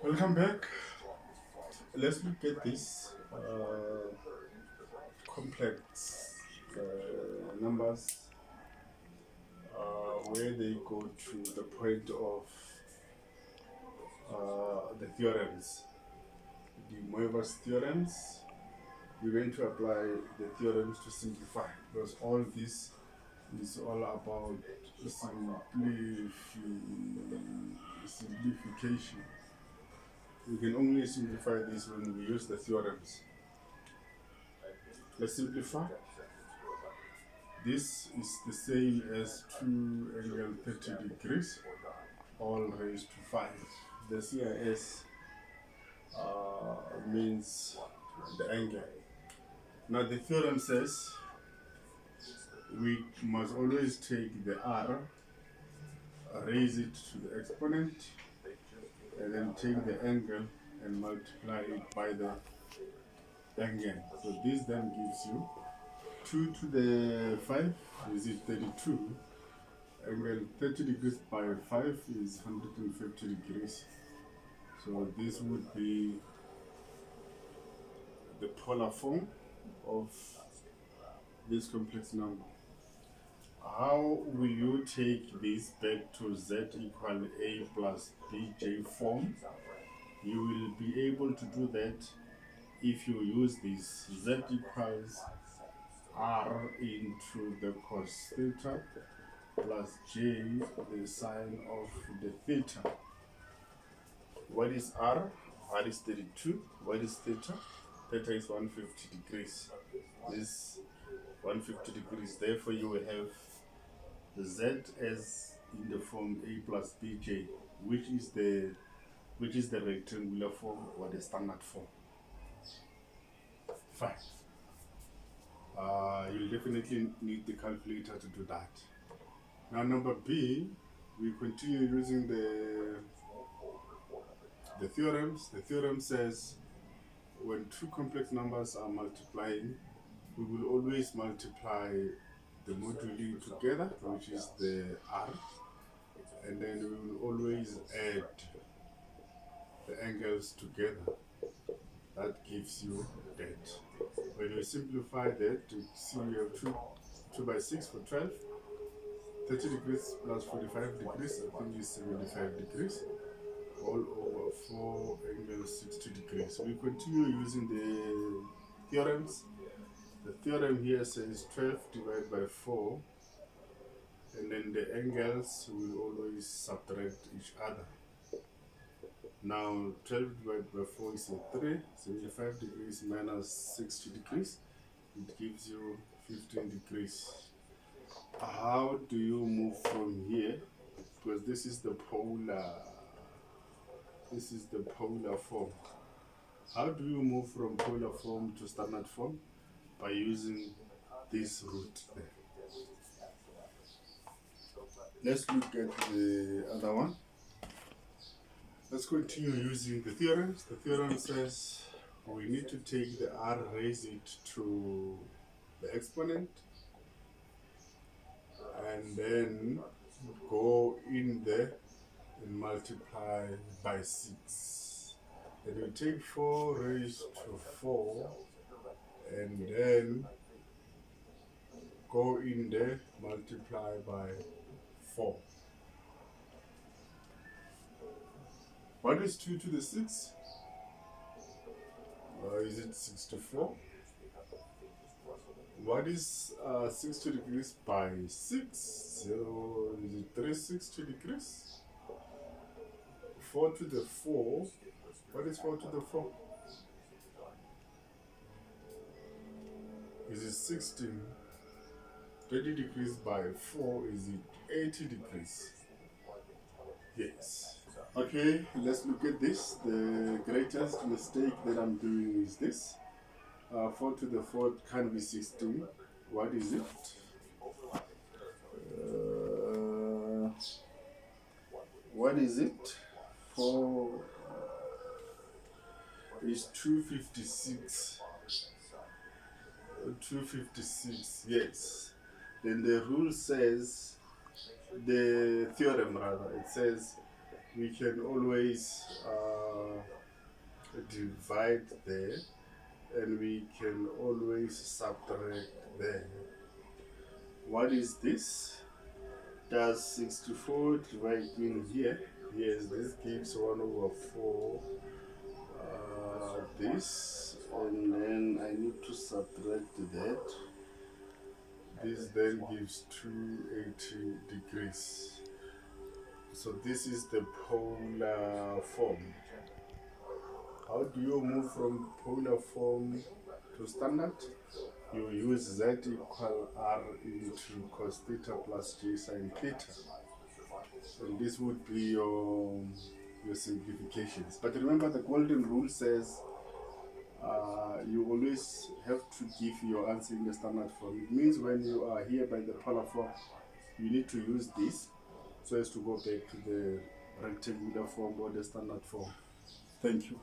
Welcome back. Let's look at this complex numbers where they go to the point of the theorems, the Moivre's theorems. We're going to apply the theorems to simplify because all this is all about simplification. We can only simplify this when we use the theorems. Let's simplify. This is the same as 2 angle 30 degrees, all raised to 5. The CIS means the angle. Now the theorem says we must always take the r, raise it to the exponent, and then take the angle and multiply it by the angle. So this then gives you 2 to the 5 is 32. Angle 30 degrees by 5 is 150 degrees. So this would be the polar form of this complex number. How will you take this back to z equal a plus bj form? You will be able to do that if you use this z equals r into the cos theta plus j, the sine of the theta. What is r? R is 32. What is theta? Theta is 150 degrees. This 150 degrees. Therefore, you will have the z as in the form a plus bj, which is the rectangular form or the standard form. Fine. You'll definitely need the calculator to do that. Now number B, we continue using the theorems. The theorem says when two complex numbers are multiplying, we will always multiply the moduli together, which is the r, and then we will always add the angles together. That gives you that. When you simplify that, you see we have 2 by 6 for 12. 30 degrees plus 45 degrees, I think is 75 degrees, all over 4 angles 60 degrees. We continue using the theorems. The theorem here says 12 divided by 4, and then the angles will always subtract each other. Now 12 divided by 4 is a 3, 75 degrees minus 60 degrees, it gives you 15 degrees. How do you move from here? Because this is the polar form. How do you move from polar form to standard form? By using this root there. Let's look at the other one. Let's continue using the theorems. The theorem says we need to take the r, raise it to the exponent, and then go in there and multiply by 6. Then you take 4 raised to 4, and then go in there, multiply by 4. What is 2 to the 6? Is it 64? What is 60 degrees by 6? So is it 360 degrees? 4 to the 4. What is 4 to the 4? Is it 16? 20 degrees by 4, is it 80 degrees? Yes. Okay, let's look at this. The greatest mistake that I'm doing is this. 4 to the 4 can be 16. What is it? What is it? 4 is 256. 256, yes. Then the rule says, the theorem rather, it says we can always divide there, and we can always subtract there. What is this? Does 64 divide in here? Yes, this gives 1 over 4. This, and then I need to subtract that. This then gives 280 degrees. So this is the polar form. How do you move from polar form to standard? You use z equal r into cos theta plus j sin theta. And this would be your simplifications. But remember, the golden rule says you always have to give your answer in the standard form. It means when you are here by the polar form, you need to use this so as to go back to the rectangular form or the standard form. Thank you.